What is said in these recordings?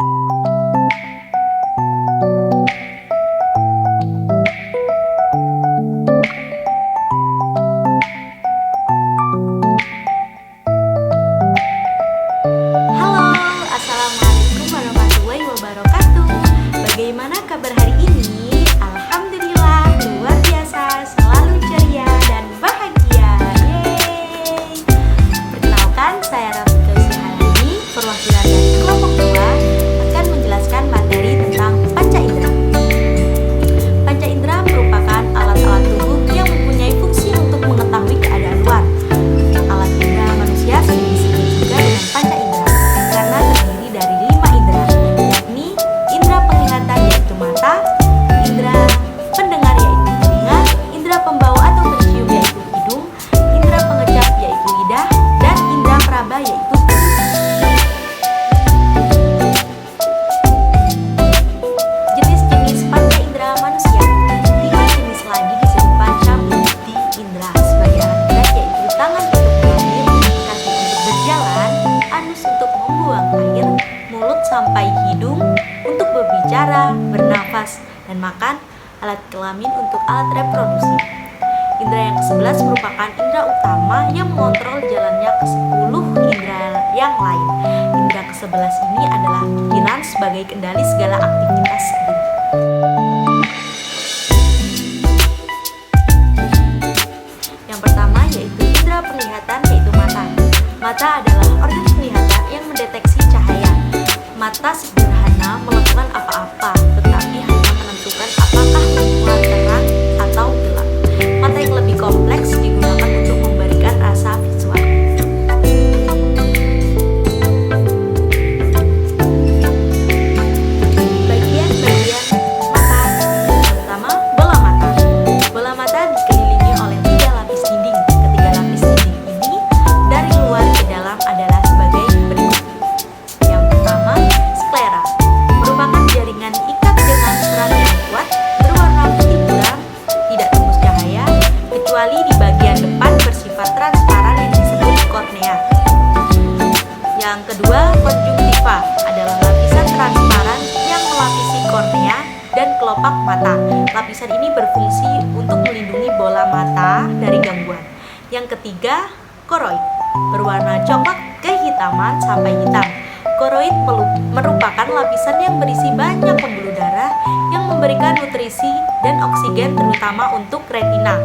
Halo, Assalamualaikum warahmatullahi wabarakatuh. Bagaimana kabar hari ini? Alhamdulillah, luar biasa, selalu ceria dan bahagia. Yeay. Perkenalkan, saya Rafika Usihalani, perwakilan dari kelompok 2 akan menjelaskan materi tentang panca indera. Panca indera merupakan alat-alat tubuh yang mempunyai fungsi untuk mengetahui keadaan luar. Alat indera manusia sering disebut juga dengan panca indera karena terdiri dari 5 indera, yakni indera penglihatan yaitu mata, indera pendengar yaitu telinga, indera pembawa atau pencium yaitu hidung, indera pengecap yaitu lidah, dan indera peraba yaitu kulit. Jenis-jenis panca indera manusia. 5 jenis lagi disebut panca buti indera sebagai alat gerak yaitu tangan untuk mengambil, kaki untuk berjalan, anus untuk membuang air, mulut sampai hidung untuk berbicara, bernafas, dan makan, alat kelamin untuk alat reproduksi. Indera yang ke-11 merupakan indera utama yang mengontrol jalannya ke-10 indera yang lain. Indera ke-11 ini adalah pikiran sebagai kendali segala aktivitas hidup. Yang pertama yaitu indera penglihatan yaitu mata. Mata adalah organ penglihatan yang mendeteksi cahaya. Mata sederhana melakukan apa-apa, tetapi hanya menentukan apakah lingkungan terang atau gelap. Mata yang lebih kompleks digunakan untuk memberikan rasa visual. Bagian-bagian mata. Pertama, bola mata. Bola mata dikelilingi oleh 3 lapis dinding. Ketiga lapis dinding ini dari luar ke dalam adalah sebagai berikut. Yang pertama, sklera. Merupakan jaringan ikat dengan serat yang kuat, berwarna putih buram, tidak tembus cahaya, kecuali di bagian depan bersifat transparan yang disebut kornea. Yang kedua, konjungtiva adalah lapisan transparan yang melapisi kornea dan kelopak mata. Lapisan ini berfungsi untuk melindungi bola mata dari gangguan. Yang ketiga, koroid, berwarna coklat kehitaman sampai hitam. Koroid merupakan lapisan yang berisi banyak pembuluh darah yang memberikan nutrisi dan oksigen terutama untuk retina.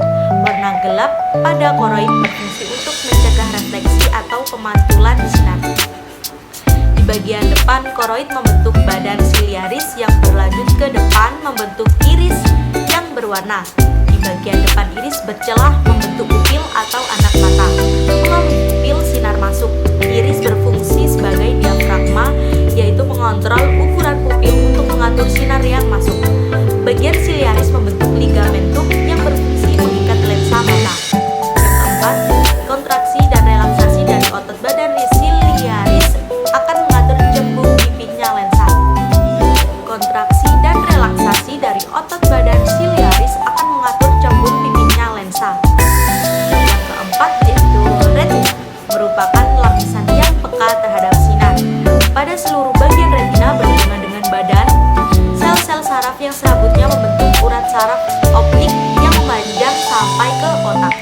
Warna gelap pada koroid berfungsi untuk mencegah refleksi atau pemantulan sinar. Di bagian depan koroid membentuk badan siliaris yang berlanjut ke depan membentuk iris yang berwarna. Di bagian depan iris bercelah membentuk pupil atau anak mata. Melalui pupil sinar masuk. Iris berfungsi sebagai diafragma, yaitu mengontrol ukuran pupil untuk mengatur sinar yang masuk. Bagian siliaris membentuk ligamentum yang berfungsi mengikat lensa mata. Yang keempat, kontraksi dan relaksasi dari otot badan siliaris akan mengatur cembung pipihnya lensa. Kontraksi dan relaksasi dari otot badan siliaris akan mengatur cembung pipihnya lensa. Yang keempat yaitu retina, merupakan lapisan yang peka terhadap sinar. Pada seluruh bagian retina berhubungan dengan badan, sel-sel saraf yang serabutnya membentuk urat saraf optik yang memanjang sampai ke otak.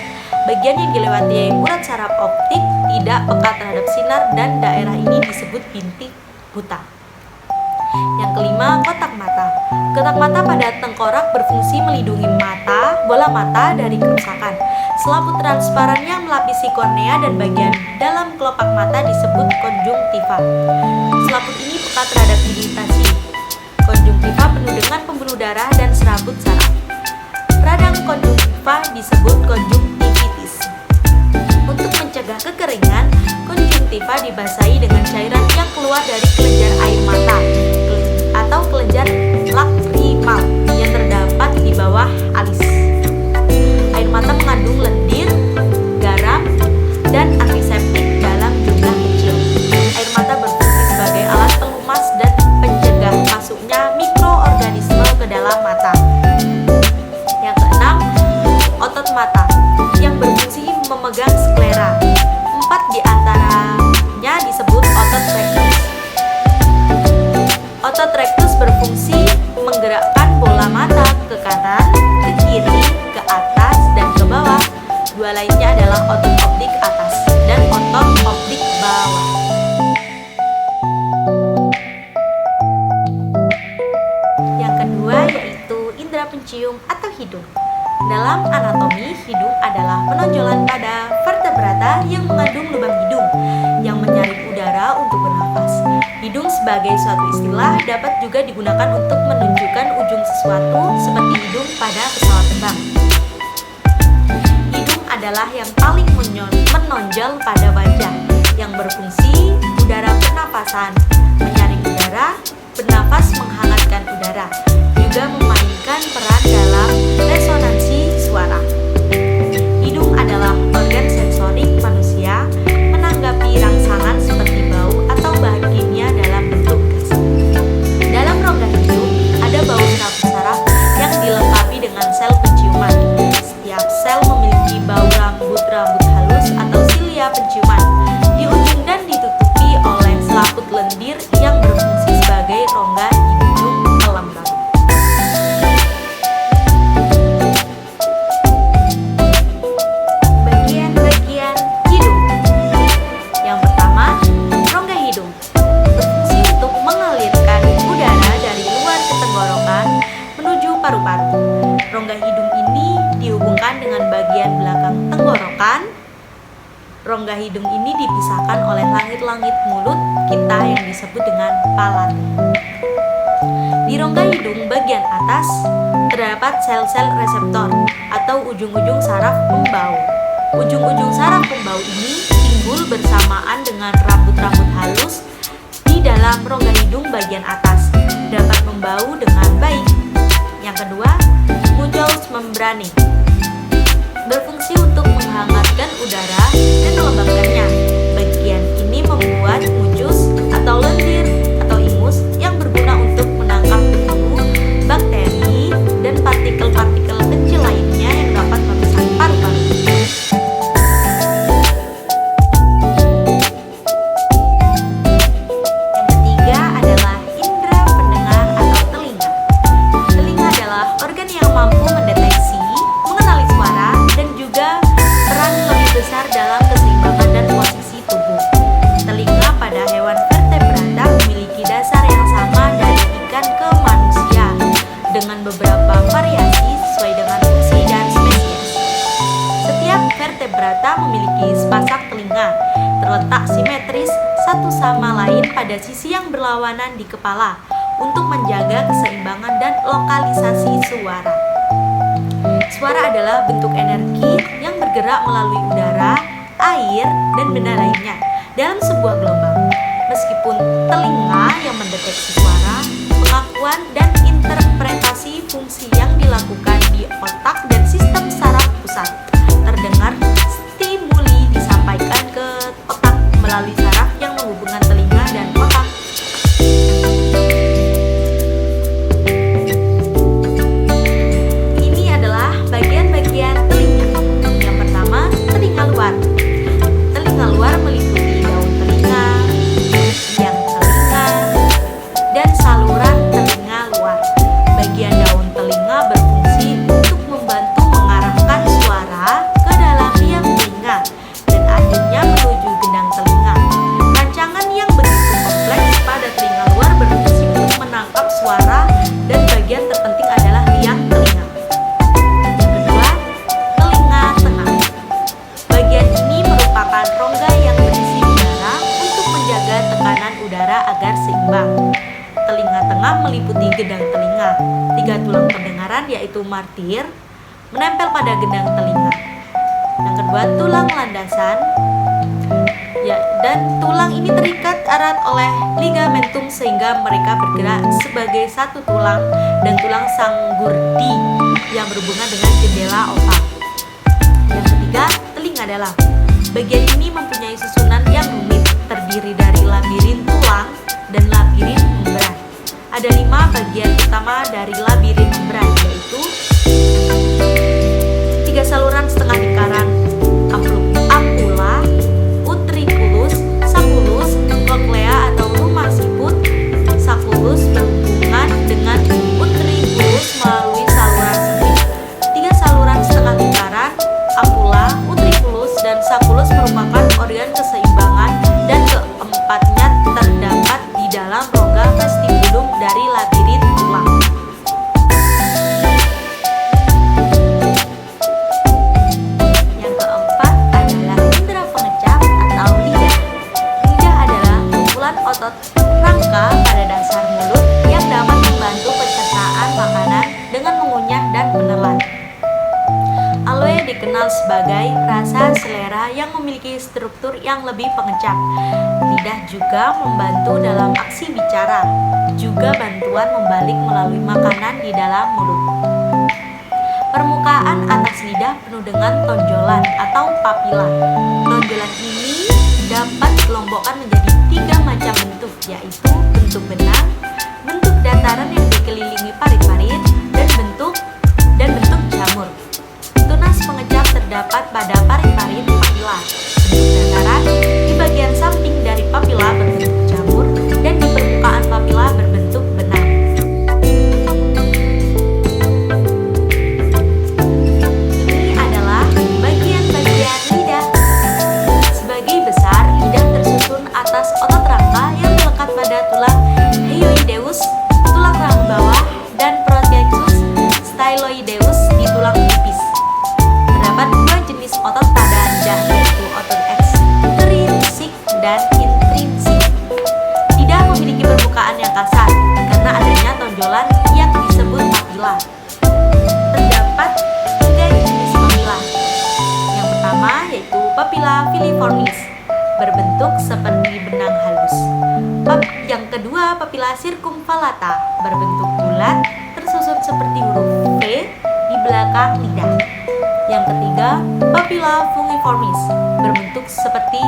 Bagian yang dilewati urat saraf optik tidak peka terhadap sinar dan daerah ini disebut bintik buta. Yang kelima, kotak mata. Kotak mata pada tengkorak berfungsi melindungi bola mata dari kerusakan. Selaput transparan yang melapisi kornea dan bagian dalam kelopak mata disebut konjungtiva. Selaput ini peka terhadap iritasi. Konjungtiva penuh dengan pembuluh darah dan serabut saraf. Radang konjungtiva disebut konjungtivitis. Untuk mencegah kekeringan, konjungtiva dibasahi dengan cairan yang keluar dari kelenjar air mata atau kelenjar lakrimal yang terdapat di bawah alis. Air mata mengandung lendir, garam, dan antiseptik dalam jumlah kecil. Air mata berfungsi sebagai alat pelumas dan pencegah masuknya mikroorganisme ke dalam mata. Yang keenam, otot mata yang berfungsi memegang sklera. 4 di antaranya disebut otot rectus. kedua lainnya adalah otot optik atas dan otot optik bawah. Yang kedua yaitu indera pencium atau hidung. Dalam anatomi, hidung adalah penonjolan pada vertebrata yang mengandung lubang hidung yang menyaring udara untuk bernafas. Hidung sebagai suatu istilah dapat juga digunakan untuk menunjukkan ujung sesuatu seperti hidung pada pesawat terbang. Hidung adalah yang paling menonjol pada wajah, yang berfungsi udara pernafasan, menyaring udara, bernafas menghangatkan udara, juga memainkan peran dalam resonansi suara. Hidung adalah organ sensorik manusia menanggapi rangsangan seperti bau atau bahan kimia dalam bentuk gas. Dalam rongga hidung ada bau saraf-saraf yang dilengkapi dengan sel penciuman. Setiap sel memiliki bau rambut-rambut halus atau silia penciuman di ujung dan ditutupi oleh selaput lendir yang berfungsi sebagai rongga hidung pelembab. Bagian-bagian hidung. Yang pertama, rongga hidung berfungsi untuk mengalirkan udara dari luar ke tenggorokan menuju paru-paru. Rongga hidung ini dihubungkan dengan bagian belakang tenggorokan. Rongga hidung ini dipisahkan oleh langit-langit mulut kita yang disebut dengan palatin. Di rongga hidung bagian atas terdapat sel-sel reseptor atau ujung-ujung saraf pembau. Ujung-ujung saraf pembau ini timbul bersamaan dengan rambut-rambut halus di dalam rongga hidung bagian atas, dapat membau dengan baik. Yang kedua, mucous membrane berfungsi untuk menghangatkan udara dan melembabkannya. Bagian ini membuat mucus atau lendir atau ingus yang berguna untuk menangkap debu, bakteri, dan partikel-partikel kecil lainnya yang dapat merusak paru-paru. Yang ketiga adalah indera pendengar atau telinga. Telinga adalah organ yang mampu mendeteksi, mengenali suara, dan juga peran lebih besar dalam keseimbangan dan posisi tubuh. Telinga pada hewan vertebrata memiliki dasar yang sama dari ikan ke manusia, dengan beberapa variasi sesuai dengan fungsi dan spesies. Setiap vertebrata memiliki sepasang telinga, terletak simetris satu sama lain pada sisi yang berlawanan di kepala untuk menjaga keseimbangan dan lokalisasi suara. Suara adalah bentuk energi yang bergerak melalui udara, air, dan benda lainnya dalam sebuah gelombang. Meskipun telinga yang mendeteksi suara, pengakuan dan interpretasi fungsi yang dilakukan di otak dan sistem saraf pusat. Terdengar stimuli disampaikan ke otak melalui saraf yang menghubungkan telinga dan otak. Ini adalah bagian-bagian telinga. Yang pertama, telinga luar. Telinga luar meliputi daun telinga, biang telinga, dan saluran telinga luar. Bagian daun telinga berfungsi untuk membantu mengarahkan suara ke dalam biang telinga dan akhirnya menuju gendang telinga. Rancangan yang begitu kompleks pada telinga luar berfungsi untuk menangkap suara dan bagian terpenting adalah biang telinga. Yang kedua, telinga tengah. Bagian ini merupakan rongga yang berisi udara untuk menjaga tekanan udara agar seimbang. Telinga tengah meliputi gendang telinga. 3 tulang pendengaran yaitu martir menempel pada gendang telinga. Yang kedua, tulang landasan. Dan tulang ini terikat erat oleh ligamentum sehingga mereka bergerak sebagai satu tulang dan tulang sanggurdi yang berhubungan dengan jendela otak. Yang ketiga, telinga dalam. Bagian ini mempunyai susunan yang rumit, terdiri dari labirin tulang dan labirin membran. Ada 5 bagian utama dari labirin membran, yaitu 3 saluran setengah lingkaran, ampulla, utriculus, sacculus, cochlea atau rumah siput. Sacculus berhubungan dengan utriculus melalui saluran sempit. 3 saluran setengah lingkaran, ampulla, utriculus dalam rongga vestibulum dari labirin tulang. Yang keempat adalah indera pengecap atau lidah. Lidah adalah kumpulan otot rangka pada dasar mulut yang dapat membantu pencernaan makanan dengan mengunyah dan menelan. Aloe dikenal sebagai rasa selera yang memiliki struktur yang lebih pengecap. Lidah juga membantu dalam aksi bicara, juga bantuan membalik melalui makanan di dalam mulut. Permukaan atas lidah penuh dengan tonjolan atau papila. Tonjolan ini dapat dikelompokkan menjadi 3 macam bentuk, yaitu bentuk benang, bentuk dataran yang dikelilingi parit-parit, dan bentuk jamur. Tunas pengecap terdapat pada parit-parit papila. Bentuk dataran di bagian samping dari papila berbentuk jamur dan di permukaan papila berbentuk benang. Ini adalah bagian-bagian lidah. Sebagai besar, lidah tersusun atas otot rangka yang melekat pada tulang hyoideus, tulang rahang bawah, dan protractus styloideus di tulang pipis. Terdapat 2 jenis otot pada lidah, yaitu otot ekstrinsik dan intrinsik. Lidah memiliki permukaan yang kasar karena adanya tonjolan yang disebut papila. Terdapat 3 jenis papila. Yang pertama yaitu papila filiformis, berbentuk seperti benang halus. Yang kedua papila circumvallata, berbentuk bulat, tersusun seperti huruf V di belakang lidah. Yang ketiga, papila fungiformis, berbentuk seperti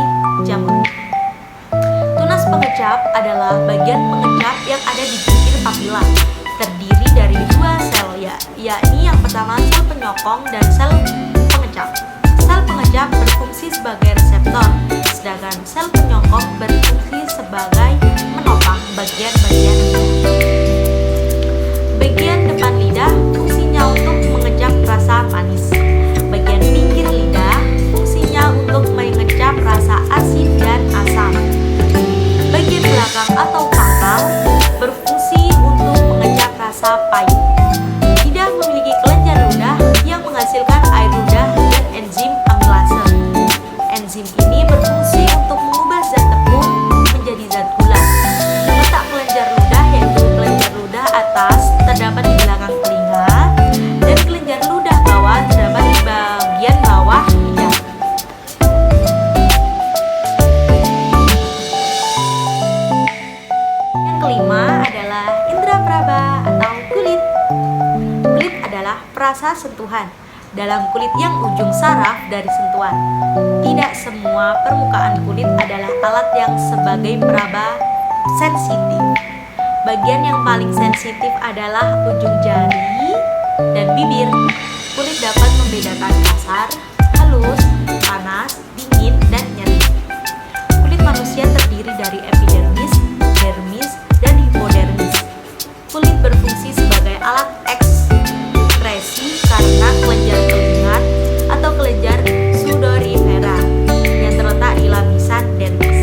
jamur. Tunas pengecap adalah bagian pengecap yang ada di bibir papila. Terdiri dari 2 sel, yakni yang pertama sel penyokong dan sel pengecap. Sel pengecap berfungsi sebagai reseptor, sedangkan sel penyokong berfungsi sebagai menopang bagian-bagian lidah. Bagian depan lidah fungsinya untuk mengecap rasa manis. Bagian pinggir lidah fungsinya untuk mengecap rasa asin dan asam. Bagian belakang atau pangkal berfungsi untuk mengecap rasa pahit. Lidah memiliki kelenjar ludah yang menghasilkan air ludah dan enzim amilase. Enzim ini berfungsi untuk mengubah zat tepung menjadi zat gula. Letak kelenjar ludah yaitu kelenjar ludah atas terdapat di belakang telinga dan kelenjar ludah bawah terdapat di bagian bawah lidah. Yang kelima adalah indera praba atau kulit. Kulit adalah perasa sentuhan. Dalam kulit yang ujung saraf dari sentuhan. Tidak semua permukaan kulit adalah alat yang sebagai peraba sensitif. Bagian yang paling sensitif adalah ujung jari dan bibir. Kulit dapat membedakan kasar, halus, panas, dingin, dan nyeri. Kulit manusia terdiri dari epidermis, dermis, dan hipodermis. Kulit berfungsi sebagai alat ekskresi karena kelenjar keringat atau kelenjar sudorifera yang terletak di lapisan dermis.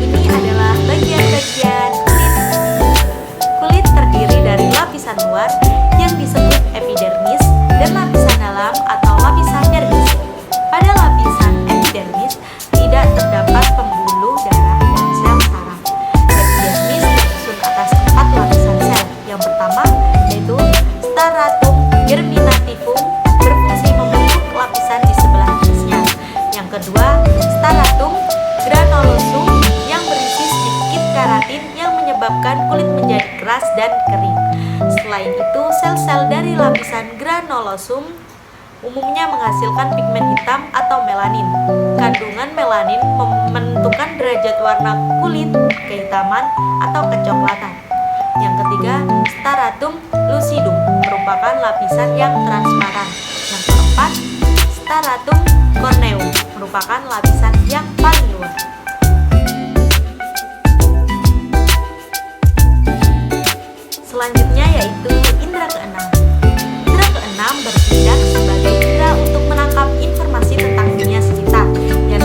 Ini adalah bagian-bagian kulit. Kulit terdiri dari lapisan luar yang disebut epidermis dan lapisan dalam atau lapisan dermis. Pada lapisan epidermis tidak terdapat pembuluh darah dan sel saraf. Epidermis tersusun atas 4 lapisan sel. Yang pertama yaitu stratum germinativum, berfungsi membentuk lapisan di sebelah atasnya. Yang kedua, stratum granulosum yang berisi sedikit keratin yang menyebabkan kulit menjadi keras dan kering. Selain itu, sel-sel dari lapisan granulosum umumnya menghasilkan pigmen hitam atau melanin. Kandungan melanin menentukan derajat warna kulit, kehitaman atau kecoklatan. Yang ketiga, stratum lucidum merupakan lapisan yang transparan. Yang keempat, stratum corneum merupakan lapisan yang paling luar. Selanjutnya yaitu indera keenam. Indera keenam bertindak sebagai indera untuk menangkap informasi tentang dunia sekitar yang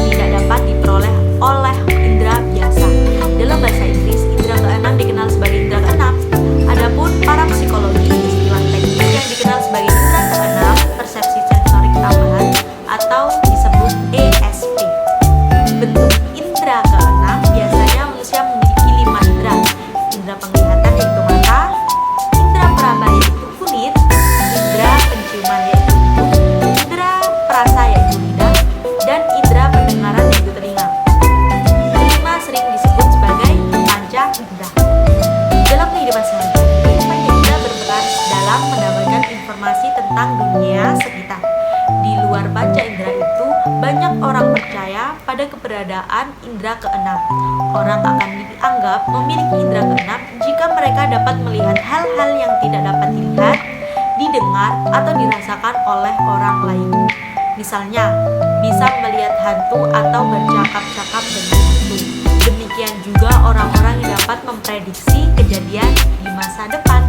keberadaan indera keenam. Orang akan dianggap memiliki indera keenam jika mereka dapat melihat hal-hal yang tidak dapat dilihat, didengar, atau dirasakan oleh orang lain. Misalnya, bisa melihat hantu atau bercakap-cakap dengan hantu. Demikian juga orang-orang yang dapat memprediksi kejadian di masa depan.